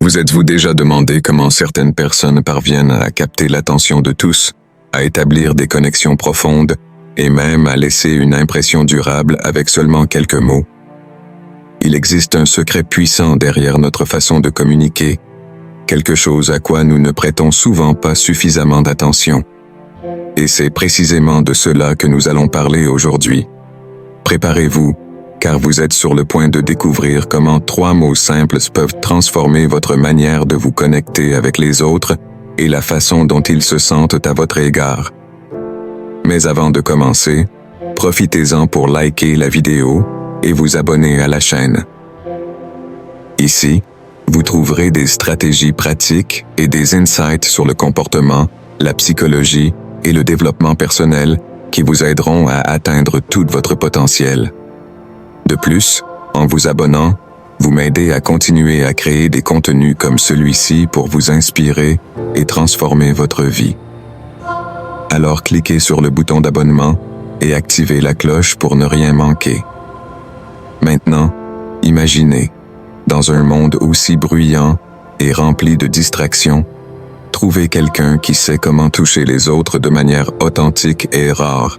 Vous êtes-vous déjà demandé comment certaines personnes parviennent à capter l'attention de tous, à établir des connexions profondes et même à laisser une impression durable avec seulement quelques mots? Il existe un secret puissant derrière notre façon de communiquer, quelque chose à quoi nous ne prêtons souvent pas suffisamment d'attention. Et c'est précisément de cela que nous allons parler aujourd'hui. Préparez-vous, car vous êtes sur le point de découvrir comment 3 mots simples peuvent transformer votre manière de vous connecter avec les autres et la façon dont ils se sentent à votre égard. Mais avant de commencer, profitez-en pour liker la vidéo et vous abonner à la chaîne. Ici, vous trouverez des stratégies pratiques et des insights sur le comportement, la psychologie et le développement personnel qui vous aideront à atteindre tout votre potentiel. De plus, en vous abonnant, vous m'aidez à continuer à créer des contenus comme celui-ci pour vous inspirer et transformer votre vie. Alors cliquez sur le bouton d'abonnement et activez la cloche pour ne rien manquer. Maintenant, imaginez, dans un monde aussi bruyant et rempli de distractions, trouver quelqu'un qui sait comment toucher les autres de manière authentique et rare.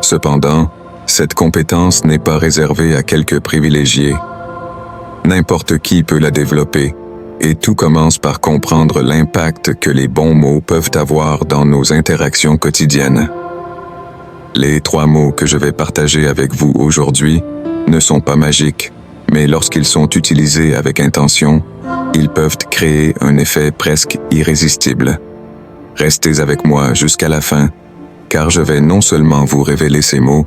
Cependant, cette compétence n'est pas réservée à quelques privilégiés. N'importe qui peut la développer, et tout commence par comprendre l'impact que les bons mots peuvent avoir dans nos interactions quotidiennes. Les 3 mots que je vais partager avec vous aujourd'hui ne sont pas magiques, mais lorsqu'ils sont utilisés avec intention, ils peuvent créer un effet presque irrésistible. Restez avec moi jusqu'à la fin, car je vais non seulement vous révéler ces mots,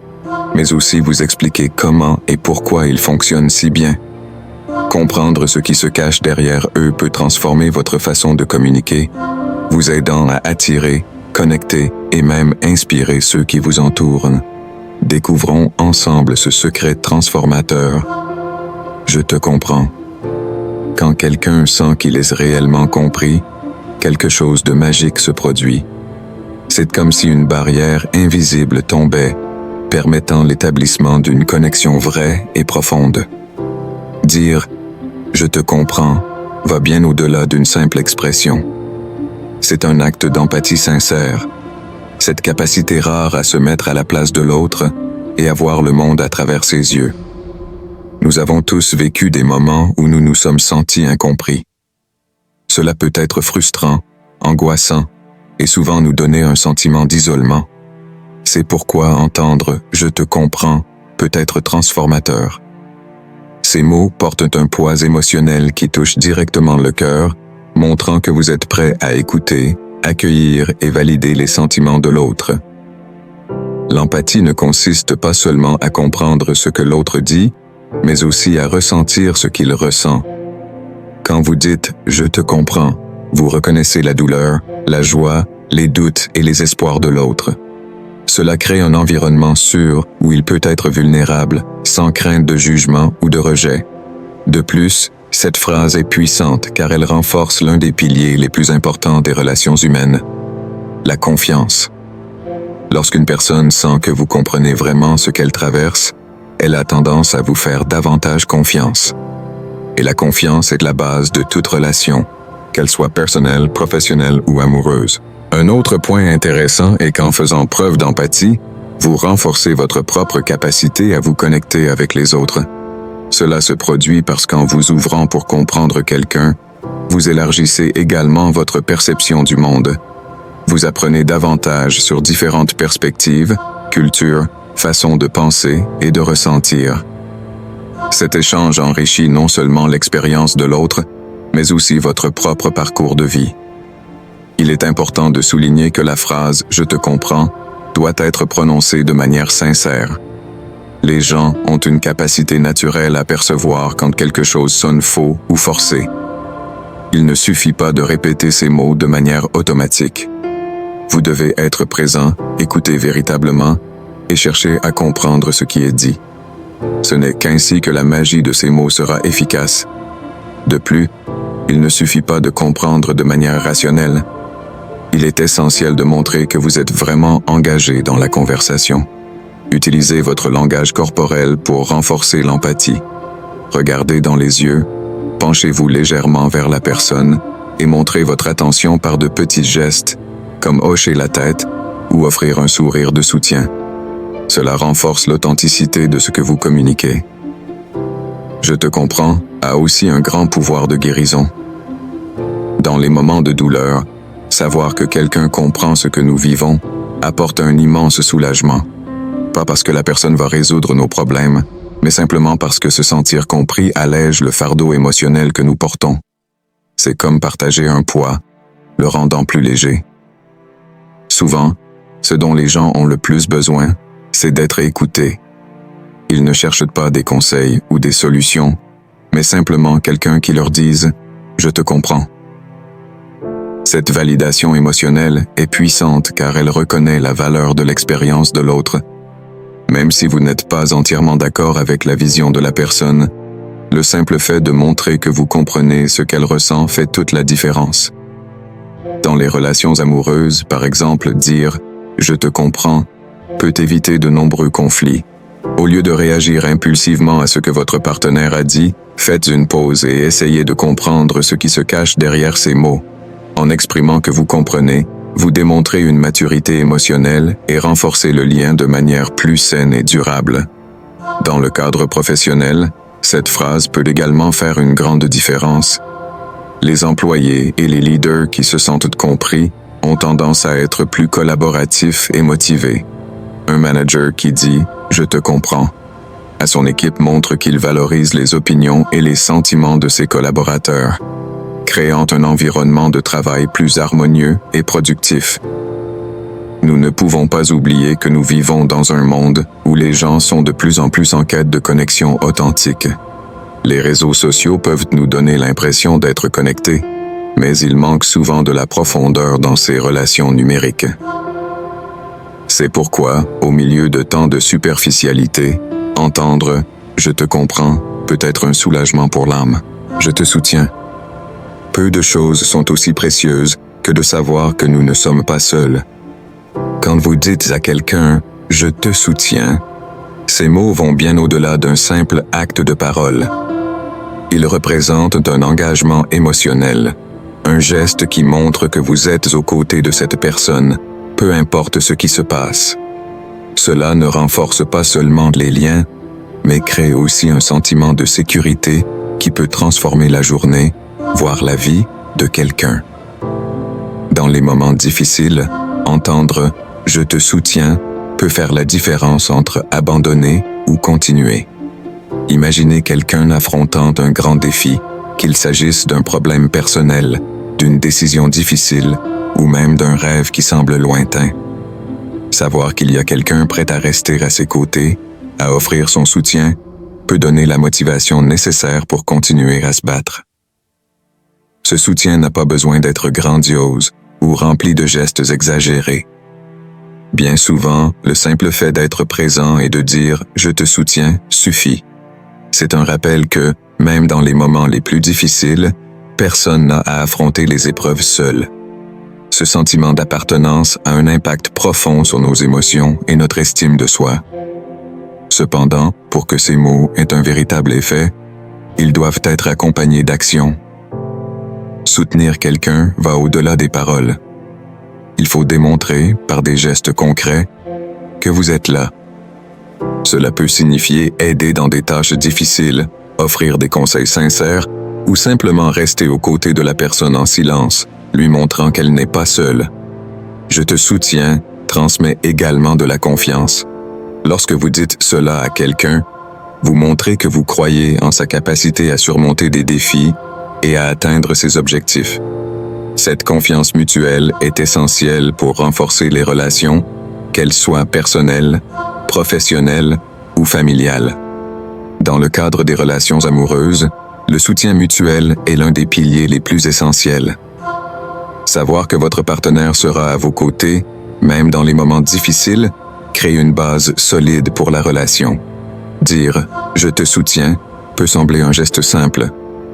mais aussi vous expliquer comment et pourquoi ils fonctionnent si bien. Comprendre ce qui se cache derrière eux peut transformer votre façon de communiquer, vous aidant à attirer, connecter et même inspirer ceux qui vous entourent. Découvrons ensemble ce secret transformateur. Je te comprends. Quand quelqu'un sent qu'il est réellement compris, quelque chose de magique se produit. C'est comme si une barrière invisible tombait, permettant l'établissement d'une connexion vraie et profonde. Dire « je te comprends » va bien au-delà d'une simple expression. C'est un acte d'empathie sincère, cette capacité rare à se mettre à la place de l'autre et à voir le monde à travers ses yeux. Nous avons tous vécu des moments où nous nous sommes sentis incompris. Cela peut être frustrant, angoissant, et souvent nous donner un sentiment d'isolement. C'est pourquoi entendre « je te comprends » peut être transformateur. Ces mots portent un poids émotionnel qui touche directement le cœur, montrant que vous êtes prêt à écouter, accueillir et valider les sentiments de l'autre. L'empathie ne consiste pas seulement à comprendre ce que l'autre dit, mais aussi à ressentir ce qu'il ressent. Quand vous dites « je te comprends », vous reconnaissez la douleur, la joie, les doutes et les espoirs de l'autre. Cela crée un environnement sûr où il peut être vulnérable, sans crainte de jugement ou de rejet. De plus, cette phrase est puissante car elle renforce l'un des piliers les plus importants des relations humaines, la confiance. Lorsqu'une personne sent que vous comprenez vraiment ce qu'elle traverse, elle a tendance à vous faire davantage confiance. Et la confiance est la base de toute relation, qu'elle soit personnelle, professionnelle ou amoureuse. Un autre point intéressant est qu'en faisant preuve d'empathie, vous renforcez votre propre capacité à vous connecter avec les autres. Cela se produit parce qu'en vous ouvrant pour comprendre quelqu'un, vous élargissez également votre perception du monde. Vous apprenez davantage sur différentes perspectives, cultures, façons de penser et de ressentir. Cet échange enrichit non seulement l'expérience de l'autre, mais aussi votre propre parcours de vie. Il est important de souligner que la phrase « je te comprends » doit être prononcée de manière sincère. Les gens ont une capacité naturelle à percevoir quand quelque chose sonne faux ou forcé. Il ne suffit pas de répéter ces mots de manière automatique. Vous devez être présent, écouter véritablement et chercher à comprendre ce qui est dit. Ce n'est qu'ainsi que la magie de ces mots sera efficace. De plus, il ne suffit pas de comprendre de manière rationnelle. Il est essentiel de montrer que vous êtes vraiment engagé dans la conversation. Utilisez votre langage corporel pour renforcer l'empathie. Regardez dans les yeux, Penchez-vous légèrement vers la personne et montrez votre attention par de petits gestes, comme hocher la tête ou offrir un sourire de soutien. Cela renforce l'authenticité de ce que vous communiquez. Je te comprends a aussi un grand pouvoir de guérison. Dans les moments de douleur, savoir que quelqu'un comprend ce que nous vivons apporte un immense soulagement. Pas parce que la personne va résoudre nos problèmes, mais simplement parce que se sentir compris allège le fardeau émotionnel que nous portons. C'est comme partager un poids, le rendant plus léger. Souvent, ce dont les gens ont le plus besoin, c'est d'être écoutés. Ils ne cherchent pas des conseils ou des solutions, mais simplement quelqu'un qui leur dise « Je te comprends ». Cette validation émotionnelle est puissante car elle reconnaît la valeur de l'expérience de l'autre. Même si vous n'êtes pas entièrement d'accord avec la vision de la personne, le simple fait de montrer que vous comprenez ce qu'elle ressent fait toute la différence. Dans les relations amoureuses, par exemple, dire « je te comprends » peut éviter de nombreux conflits. Au lieu de réagir impulsivement à ce que votre partenaire a dit, faites une pause et essayez de comprendre ce qui se cache derrière ces mots. En exprimant que vous comprenez, vous démontrez une maturité émotionnelle et renforcez le lien de manière plus saine et durable. Dans le cadre professionnel, cette phrase peut également faire une grande différence. Les employés et les leaders qui se sentent compris ont tendance à être plus collaboratifs et motivés. Un manager qui dit « je te comprends » à son équipe montre qu'il valorise les opinions et les sentiments de ses collaborateurs, créant un environnement de travail plus harmonieux et productif. Nous ne pouvons pas oublier que nous vivons dans un monde où les gens sont de plus en plus en quête de connexion authentique. Les réseaux sociaux peuvent nous donner l'impression d'être connectés, mais il manque souvent de la profondeur dans ces relations numériques. C'est pourquoi, au milieu de tant de superficialité, entendre « je te comprends » peut être un soulagement pour l'âme. Je te soutiens. Peu de choses sont aussi précieuses que de savoir que nous ne sommes pas seuls. Quand vous dites à quelqu'un « je te soutiens », ces mots vont bien au-delà d'un simple acte de parole. Ils représentent un engagement émotionnel, un geste qui montre que vous êtes aux côtés de cette personne, peu importe ce qui se passe. Cela ne renforce pas seulement les liens, mais crée aussi un sentiment de sécurité qui peut transformer la journée, voire la vie, de quelqu'un. Dans les moments difficiles, entendre « je te soutiens » peut faire la différence entre abandonner ou continuer. Imaginez quelqu'un affrontant un grand défi, qu'il s'agisse d'un problème personnel, d'une décision difficile ou même d'un rêve qui semble lointain. Savoir qu'il y a quelqu'un prêt à rester à ses côtés, à offrir son soutien, peut donner la motivation nécessaire pour continuer à se battre. Ce soutien n'a pas besoin d'être grandiose ou rempli de gestes exagérés. Bien souvent, le simple fait d'être présent et de dire « je te soutiens » suffit. C'est un rappel que, même dans les moments les plus difficiles, personne n'a à affronter les épreuves seul. Ce sentiment d'appartenance a un impact profond sur nos émotions et notre estime de soi. Cependant, pour que ces mots aient un véritable effet, ils doivent être accompagnés d'action. Soutenir quelqu'un va au-delà des paroles. Il faut démontrer, par des gestes concrets, que vous êtes là. Cela peut signifier aider dans des tâches difficiles, offrir des conseils sincères ou simplement rester aux côtés de la personne en silence, lui montrant qu'elle n'est pas seule. Je te soutiens transmet également de la confiance. Lorsque vous dites cela à quelqu'un, vous montrez que vous croyez en sa capacité à surmonter des défis et à atteindre ses objectifs. Cette confiance mutuelle est essentielle pour renforcer les relations, qu'elles soient personnelles, professionnelles ou familiales. Dans le cadre des relations amoureuses, le soutien mutuel est l'un des piliers les plus essentiels. Savoir que votre partenaire sera à vos côtés, même dans les moments difficiles, crée une base solide pour la relation. Dire « je te soutiens » peut sembler un geste simple,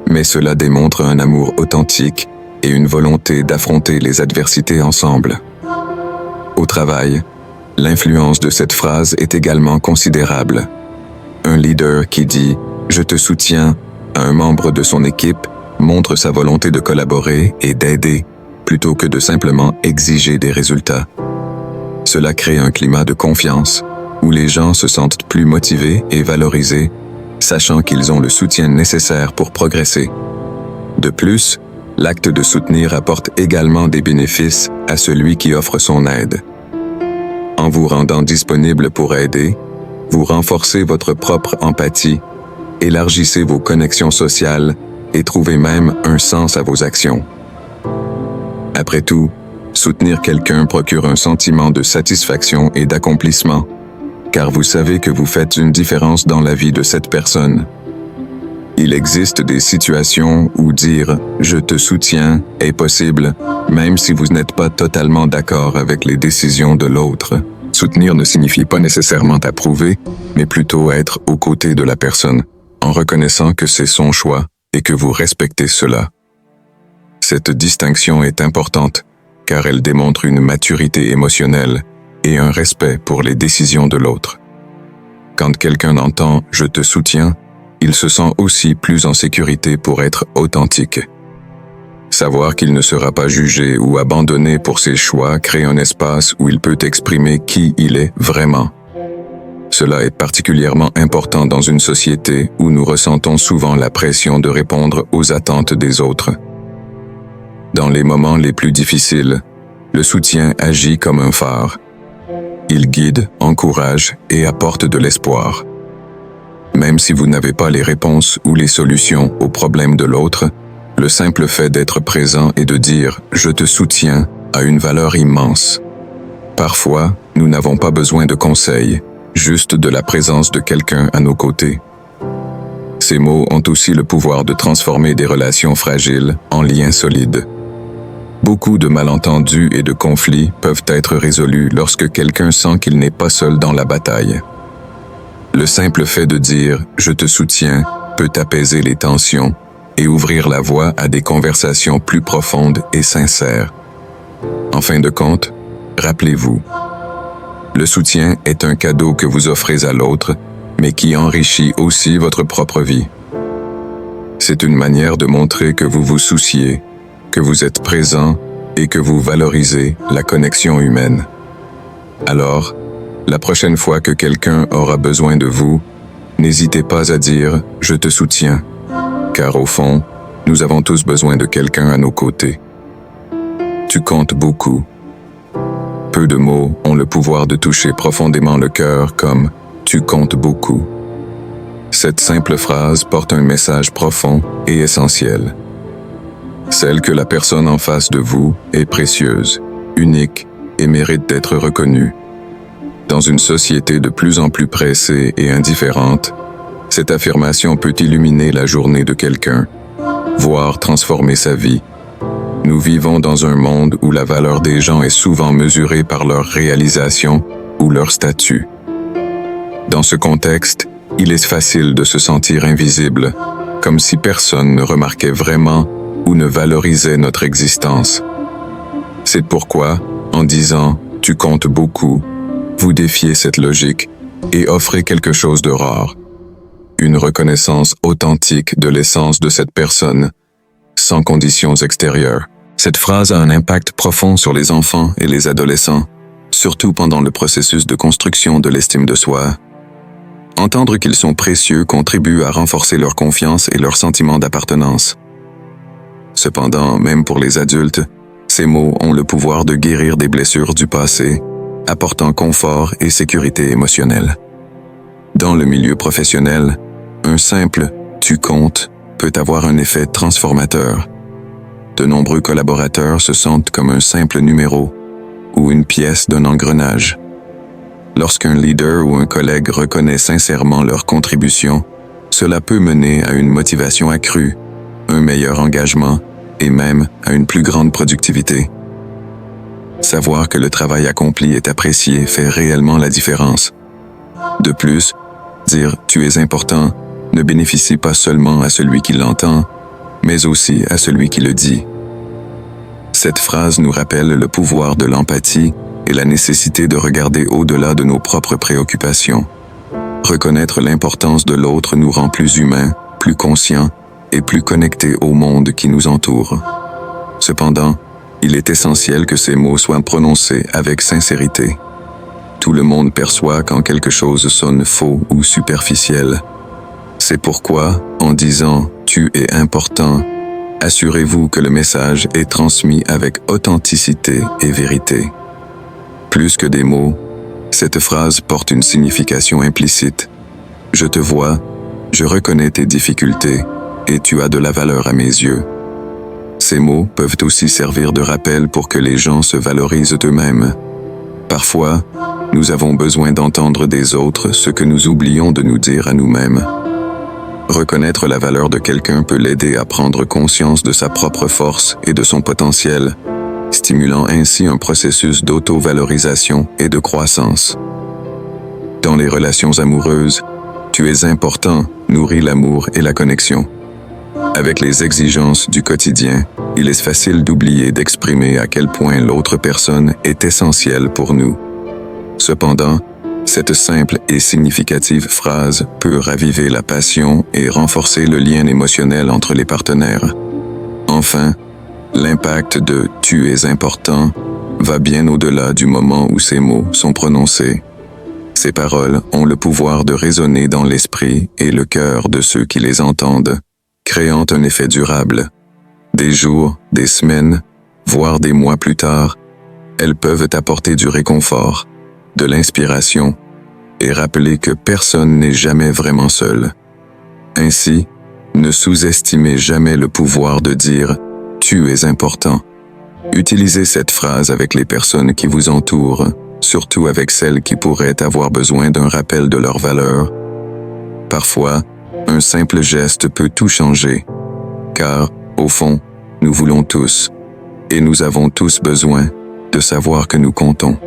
mais cela démontre un amour authentique et une volonté d'affronter les adversités ensemble. Au travail, l'influence de cette phrase est également considérable. Un leader qui dit « je te soutiens » à un membre de son équipe montre sa volonté de collaborer et d'aider, plutôt que de simplement exiger des résultats. Cela crée un climat de confiance, où les gens se sentent plus motivés et valorisés, sachant qu'ils ont le soutien nécessaire pour progresser. De plus, l'acte de soutenir apporte également des bénéfices à celui qui offre son aide. En vous rendant disponible pour aider, vous renforcez votre propre empathie, élargissez vos connexions sociales et trouvez même un sens à vos actions. Après tout, soutenir quelqu'un procure un sentiment de satisfaction et d'accomplissement, car vous savez que vous faites une différence dans la vie de cette personne. Il existe des situations où dire « je te soutiens » est possible, même si vous n'êtes pas totalement d'accord avec les décisions de l'autre. Soutenir ne signifie pas nécessairement approuver, mais plutôt être aux côtés de la personne, en reconnaissant que c'est son choix et que vous respectez cela. Cette distinction est importante, car elle démontre une maturité émotionnelle et un respect pour les décisions de l'autre. Quand quelqu'un entend « je te soutiens », il se sent aussi plus en sécurité pour être authentique. Savoir qu'il ne sera pas jugé ou abandonné pour ses choix crée un espace où il peut exprimer qui il est vraiment. Cela est particulièrement important dans une société où nous ressentons souvent la pression de répondre aux attentes des autres. Dans les moments les plus difficiles, le soutien agit comme un phare. Il guide, encourage et apporte de l'espoir. Même si vous n'avez pas les réponses ou les solutions aux problèmes de l'autre, le simple fait d'être présent et de dire « je te soutiens » a une valeur immense. Parfois, nous n'avons pas besoin de conseils, juste de la présence de quelqu'un à nos côtés. Ces mots ont aussi le pouvoir de transformer des relations fragiles en liens solides. Beaucoup de malentendus et de conflits peuvent être résolus lorsque quelqu'un sent qu'il n'est pas seul dans la bataille. Le simple fait de dire « je te soutiens » peut apaiser les tensions et ouvrir la voie à des conversations plus profondes et sincères. En fin de compte, rappelez-vous, le soutien est un cadeau que vous offrez à l'autre, mais qui enrichit aussi votre propre vie. C'est une manière de montrer que vous vous souciez, que vous êtes présent et que vous valorisez la connexion humaine. Alors, la prochaine fois que quelqu'un aura besoin de vous, n'hésitez pas à dire « je te soutiens », car au fond, nous avons tous besoin de quelqu'un à nos côtés. Tu comptes beaucoup. Peu de mots ont le pouvoir de toucher profondément le cœur comme « tu comptes beaucoup ». Cette simple phrase porte un message profond et essentiel. Celle que la personne en face de vous est précieuse, unique et mérite d'être reconnue. Dans une société de plus en plus pressée et indifférente, cette affirmation peut illuminer la journée de quelqu'un, voire transformer sa vie. Nous vivons dans un monde où la valeur des gens est souvent mesurée par leur réalisation ou leur statut. Dans ce contexte, il est facile de se sentir invisible, comme si personne ne remarquait vraiment ou ne valorisait notre existence. C'est pourquoi, en disant « tu comptes beaucoup », vous défiez cette logique et offrez quelque chose de rare. Une reconnaissance authentique de l'essence de cette personne, sans conditions extérieures. Cette phrase a un impact profond sur les enfants et les adolescents, surtout pendant le processus de construction de l'estime de soi. Entendre qu'ils sont précieux contribue à renforcer leur confiance et leur sentiment d'appartenance. Cependant, même pour les adultes, ces mots ont le pouvoir de guérir des blessures du passé, apportant confort et sécurité émotionnelle. Dans le milieu professionnel, un simple « tu comptes » peut avoir un effet transformateur. De nombreux collaborateurs se sentent comme un simple numéro ou une pièce d'un engrenage. Lorsqu'un leader ou un collègue reconnaît sincèrement leur contribution, cela peut mener à une motivation accrue, un meilleur engagement et même à une plus grande productivité. Savoir que le travail accompli est apprécié fait réellement la différence. De plus, dire « tu es important » ne bénéficie pas seulement à celui qui l'entend, mais aussi à celui qui le dit. Cette phrase nous rappelle le pouvoir de l'empathie et la nécessité de regarder au-delà de nos propres préoccupations. Reconnaître l'importance de l'autre nous rend plus humains, plus conscients et plus connectés au monde qui nous entoure. Cependant, il est essentiel que ces mots soient prononcés avec sincérité. Tout le monde perçoit quand quelque chose sonne faux ou superficiel. C'est pourquoi, en disant « tu es important », assurez-vous que le message est transmis avec authenticité et vérité. Plus que des mots, cette phrase porte une signification implicite. Je te vois, je reconnais tes difficultés, et tu as de la valeur à mes yeux. Ces mots peuvent aussi servir de rappel pour que les gens se valorisent eux-mêmes. Parfois, nous avons besoin d'entendre des autres ce que nous oublions de nous dire à nous-mêmes. Reconnaître la valeur de quelqu'un peut l'aider à prendre conscience de sa propre force et de son potentiel, stimulant ainsi un processus d'auto-valorisation et de croissance. Dans les relations amoureuses, « tu es important » nourrit l'amour et la connexion. Avec les exigences du quotidien, il est facile d'oublier d'exprimer à quel point l'autre personne est essentielle pour nous. Cependant, cette simple et significative phrase peut raviver la passion et renforcer le lien émotionnel entre les partenaires. Enfin, l'impact de « tu es important » va bien au-delà du moment où ces mots sont prononcés. Ces paroles ont le pouvoir de résonner dans l'esprit et le cœur de ceux qui les entendent, créant un effet durable. Des jours, des semaines, voire des mois plus tard, elles peuvent apporter du réconfort, de l'inspiration et rappeler que personne n'est jamais vraiment seul. Ainsi, ne sous-estimez jamais le pouvoir de dire « tu es important ». Utilisez cette phrase avec les personnes qui vous entourent, surtout avec celles qui pourraient avoir besoin d'un rappel de leur valeur. Parfois, un simple geste peut tout changer, car, au fond, nous voulons tous, et nous avons tous besoin, de savoir que nous comptons.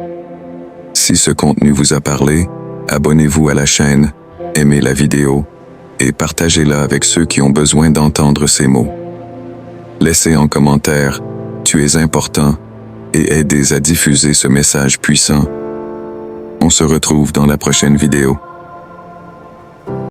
Si ce contenu vous a parlé, abonnez-vous à la chaîne, aimez la vidéo, et partagez-la avec ceux qui ont besoin d'entendre ces mots. Laissez en commentaire « tu es important » et aidez à diffuser ce message puissant. On se retrouve dans la prochaine vidéo.